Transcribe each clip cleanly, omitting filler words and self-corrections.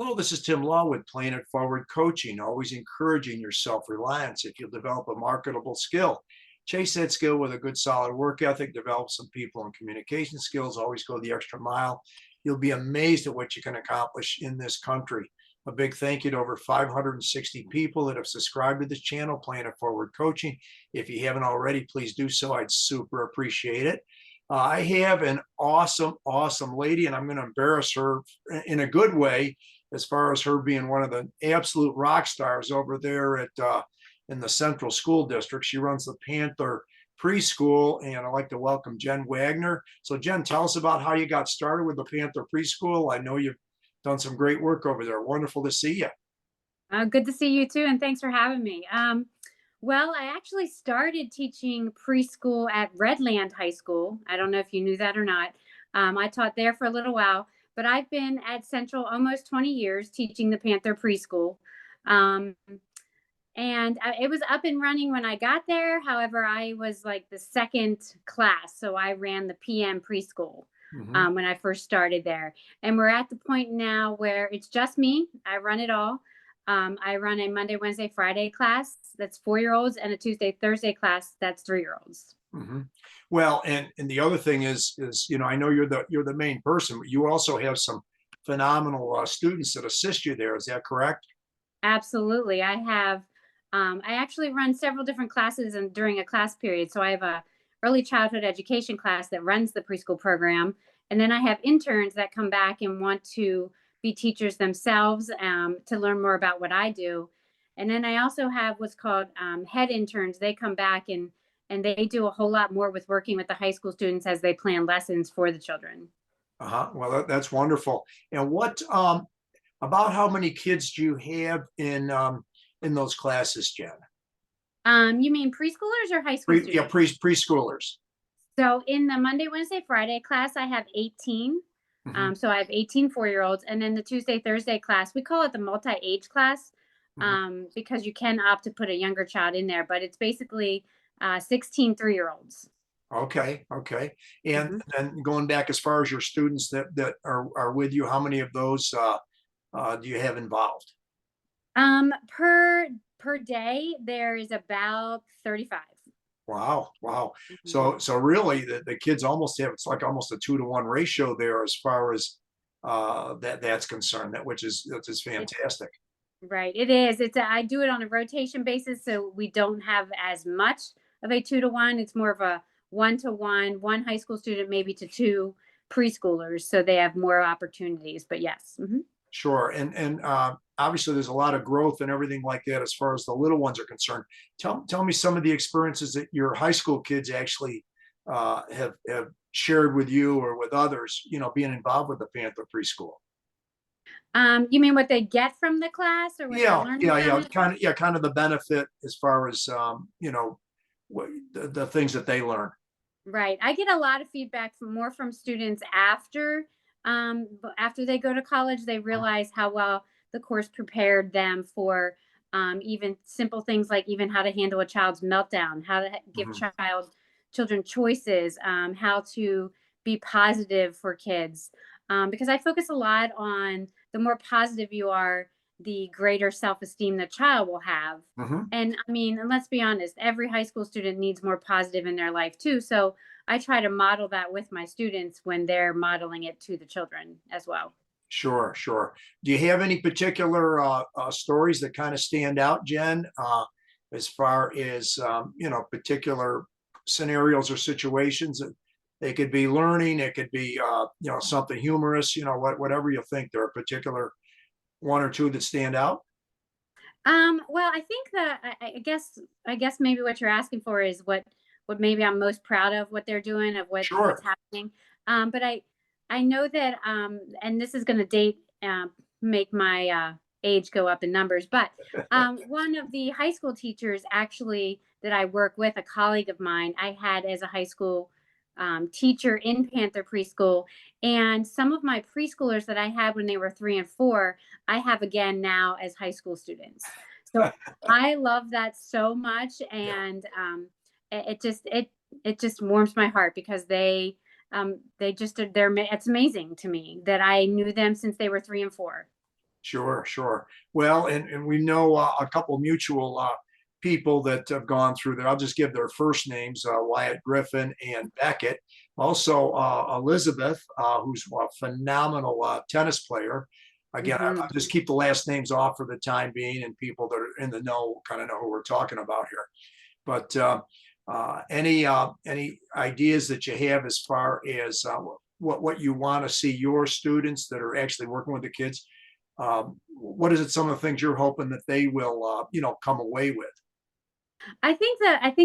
Hello, this is Tim Law with Playing It Forward Coaching, always encouraging your self-reliance. If you'll develop a marketable skill, chase that skill with a good solid work ethic, develop some people and communication skills, always go the extra mile. You'll be amazed at what you can accomplish in this country. A big thank you to over 560 people that have subscribed to this channel, Playing It Forward Coaching. If you haven't already, please do so. I'd super appreciate it. I have an awesome lady, and I'm going to embarrass her in a good way, as far as her being one of the absolute rock stars over there at in the Central School District. She runs the Panther Pre-school, and I'd like to welcome Jen Wagner. So Jen, tell us about how you got started with the Panther Pre-school. I know you've done some great work over there. Wonderful to see you. Good to see you too, and thanks for having me. Well, I actually started teaching preschool at Redland High School. I don't know if you knew that or not. I taught there for a little while, but I've been at Central almost 20 years teaching the Panther Preschool. Um, it was up and running when I got there. However, I was like the second class, so I ran the PM preschool when I first started there. And we're at the point now where it's just me. I run it all. I run a Monday, Wednesday, Friday class that's 4-year-olds and a Tuesday, Thursday class that's 3-year-olds. Well, and the other thing is I know you're the main person, but you also have some phenomenal students that assist you there. Is that correct? Absolutely. I actually run several different classes and during a class period. So I have a early childhood education class that runs the preschool program. And then I have interns that come back and want to be teachers themselves to learn more about what I do. And then I also have what's called head interns. They come back and they do a whole lot more with working with the high school students as they plan lessons for the children. Well, that's wonderful. And what about how many kids do you have in those classes, Jen? You mean preschoolers or high school students? Yeah, preschoolers. So in the Monday, Wednesday, Friday class, I have 18. So I have 18 4-year-olds. And then the Tuesday, Thursday class, we call it the multi-age class because you can opt to put a younger child in there, but it's basically 16 3-year-olds. Okay. And then going back as far as your students that are with you, how many of those do you have involved? Per day, there is about 35. Wow. So really the kids almost have, it's like almost a 2-to-1 ratio there as far as that's concerned, which is fantastic. Right. It is. I do it on a rotation basis, so we don't have as much of a 2-to-1. It's more of a 1-to-1, one high school student, maybe to 2 preschoolers. So they have more opportunities, but yes. Sure. And obviously there's a lot of growth and everything like that as far as the little ones are concerned. Tell me some of the experiences that your high school kids actually have shared with you or with others, being involved with the Panther Preschool. You mean what they get from the class or what they're learning from it? Kind of the benefit as far as the things that they learn. Right. I get a lot of feedback from students after they go to college. They realize how well the course prepared them for even simple things like even how to handle a child's meltdown, how to give children choices, how to be positive for kids. Because I focus a lot on the more positive you are, the greater self-esteem the child will have. And I mean, and let's be honest, every high school student needs more positive in their life too. So I try to model that with my students when they're modeling it to the children as well. Sure. Do you have any particular stories that kind of stand out, Jen, as far as particular scenarios or situations that they could be learning? It could be something humorous. Whatever you think. There are particular one or two that stand out. Well, I think that I guess maybe what you're asking for is what maybe I'm most proud of what they're doing, of what's happening. But I know that and this is going to make my age go up in numbers, but one of the high school teachers actually that I work with, a colleague of mine, I had as a high school teacher in Panther Preschool, and some of my preschoolers that I had when they were 3 and 4, I have again now as high school students. So I love that so much, and it just warms my heart because they're it's amazing to me that I knew them since they were 3 and 4. Sure, sure. Well, and we know a couple mutual people that have gone through there. I'll just give their first names: Wyatt Griffin and Beckett. Also, Elizabeth, who's a phenomenal tennis player. Again, Hmm. I'll just keep the last names off for the time being, and people that are in the know kind of know who we're talking about here. But any ideas that you have as far as what you want to see your students that are actually working with the kids? What is it? Some of the things you're hoping that they will, come away with? I think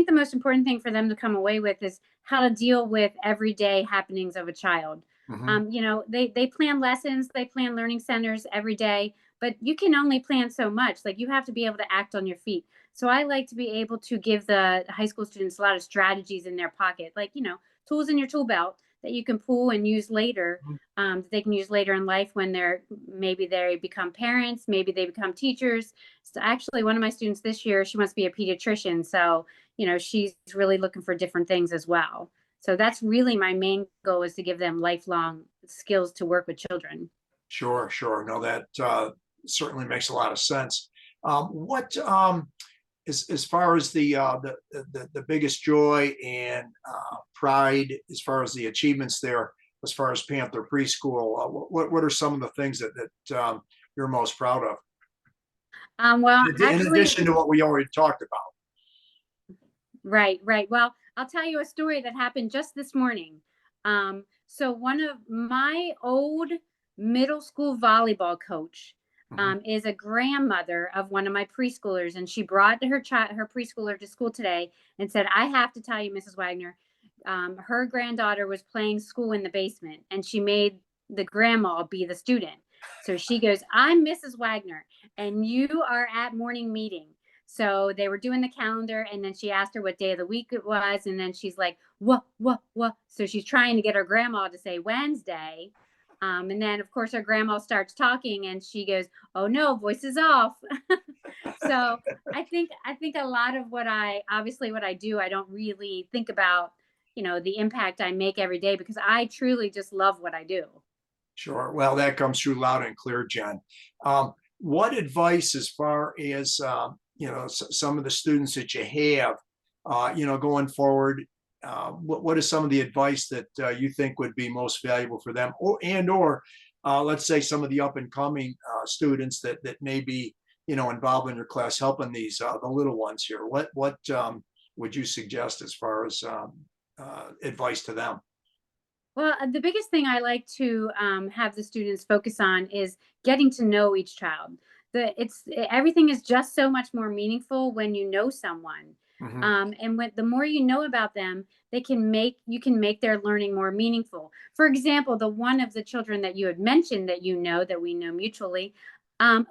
the most important thing for them to come away with is how to deal with everyday happenings of a child. Hmm. They plan lessons, they plan learning centers every day, but you can only plan so much. Like you have to be able to act on your feet. So I like to be able to give the high school students a lot of strategies in their pocket, like tools in your tool belt that you can pull and use later. That they can use later in life when maybe they become parents, maybe they become teachers. So actually, one of my students this year, she wants to be a pediatrician. So, she's really looking for different things as well. So that's really my main goal, is to give them lifelong skills to work with children. Sure, sure. No, that certainly makes a lot of sense. What as far as the biggest joy and pride, as far as the achievements there, as far as Panther Preschool, what are some of the things that you're most proud of? Well, In actually, addition to what we already talked about. right, right. Well, I'll tell you a story that happened just this morning. So one of my old middle school volleyball coach Mhm. is a grandmother of one of my preschoolers, and she brought her preschooler to school today and said, "I have to tell you, Mrs. Wagner, her granddaughter was playing school in the basement, and she made the grandma be the student." So she goes, "I'm Mrs. Wagner, and you are at morning meeting." So they were doing the calendar, and then she asked her what day of the week it was, and then she's like, what?" So she's trying to get her grandma to say Wednesday. And then, of course, her grandma starts talking, and she goes, "Oh no, voice is off." So I think a lot of what I do, I don't really think about, the impact I make every day, because I truly just love what I do. Sure. Well, that comes through loud and clear, Jen. What advice, as far as some of the students that you have, going forward? What is some of the advice that you think would be most valuable for them, or let's say some of the up and coming students that may be involved in your class, helping these the little ones here? What would you suggest as far as advice to them? Well, the biggest thing I like to have the students focus on is getting to know each child. Everything is just so much more meaningful when you know someone, Hmm. and when the more you know about them, you can make their learning more meaningful. For example, the one of the children that you had mentioned, that we know mutually,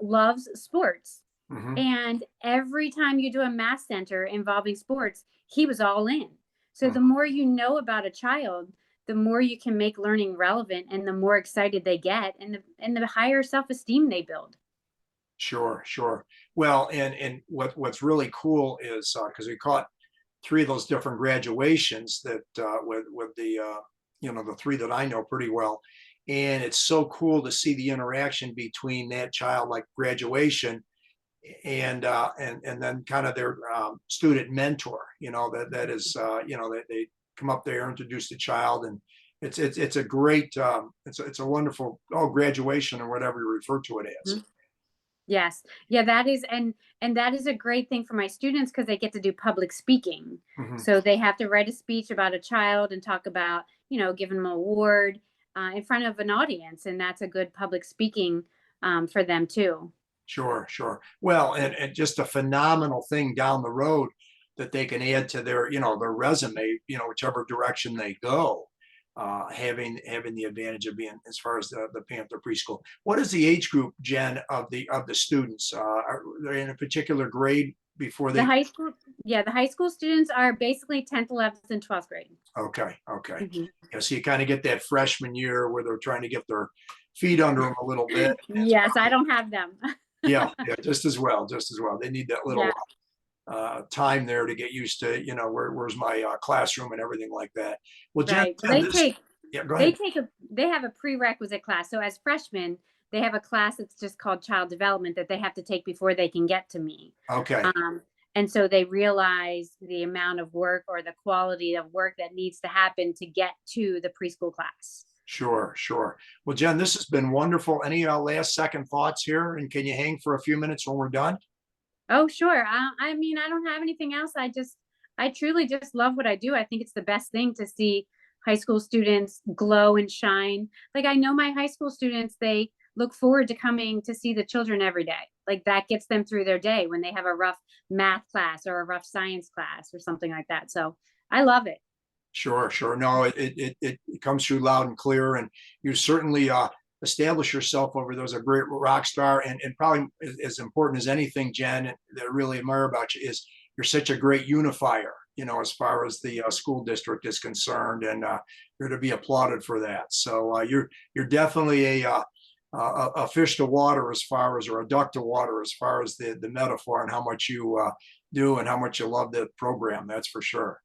loves sports, Hmm. and every time you do a math center involving sports, he was all in. So the more you know about a child, the more you can make learning relevant, and the more excited they get, and the higher self-esteem they build. Sure, sure. Well, and what's really cool is because we caught three of those different graduations that with the the three that I know pretty well, and it's so cool to see the interaction between that child, like graduation, and then kind of their student mentor. That is they come up there, introduce the child, and it's a great it's a wonderful graduation, or whatever you refer to it as. Mhm. Yes. Yeah, and that is a great thing for my students, because they get to do public speaking. Mhm. So they have to write a speech about a child and talk about, giving them an award in front of an audience, and that's a good public speaking for them too. Sure, sure. Well, and just a phenomenal thing down the road that they can add to their resume, whichever direction they go, having the advantage of being, as far as the Panther Preschool. What is the age group, Jen, of the students? Are they in a particular grade before The they? high school, yeah, the high school students are basically 10th, 11th, and 12th grade. Okay, okay. Mhm. So you kind of get that freshman year where they're trying to get their feet under them a little bit. It's Yes, I don't have them. yeah, yeah, just as well, just as well. They need that little Yeah, time there to get used to, where's my classroom and everything like that. Well, Jen, right. this, yeah, go They ahead. take a they have a prerequisite class. So as freshmen, they have a class that's just called child development that they have to take before they can get to me. Okay. And so they realize the amount of work or the quality of work that needs to happen to get to the preschool class. Sure, sure. Well, Jen, this has been wonderful. Any last second thoughts here? And can you hang for a few minutes when we're done? Oh, sure. I mean, I don't have anything else. I truly just love what I do. I think it's the best thing to see high school students glow and shine. Like, I know my high school students, they look forward to coming to see the children every day. Like, that gets them through their day when they have a rough math class or a rough science class or something like that. So I love it. Sure, sure. No, it comes through loud and clear, and you certainly establish yourself over those a great rock star, and probably as important as anything, Jen, that I really admire about you is you're such a great unifier. You know, as far as the school district is concerned, and you're to be applauded for that. So you're definitely a fish to water as far as, or a duck to water as far as the metaphor and how much you do and how much you love the program. That's for sure.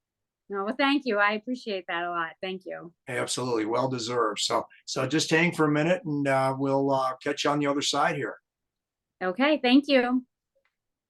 No, well, thank you. I appreciate that a lot. Thank you. Absolutely, well deserved. So just hang for a minute, and we'll catch you on the other side here. Okay, thank you.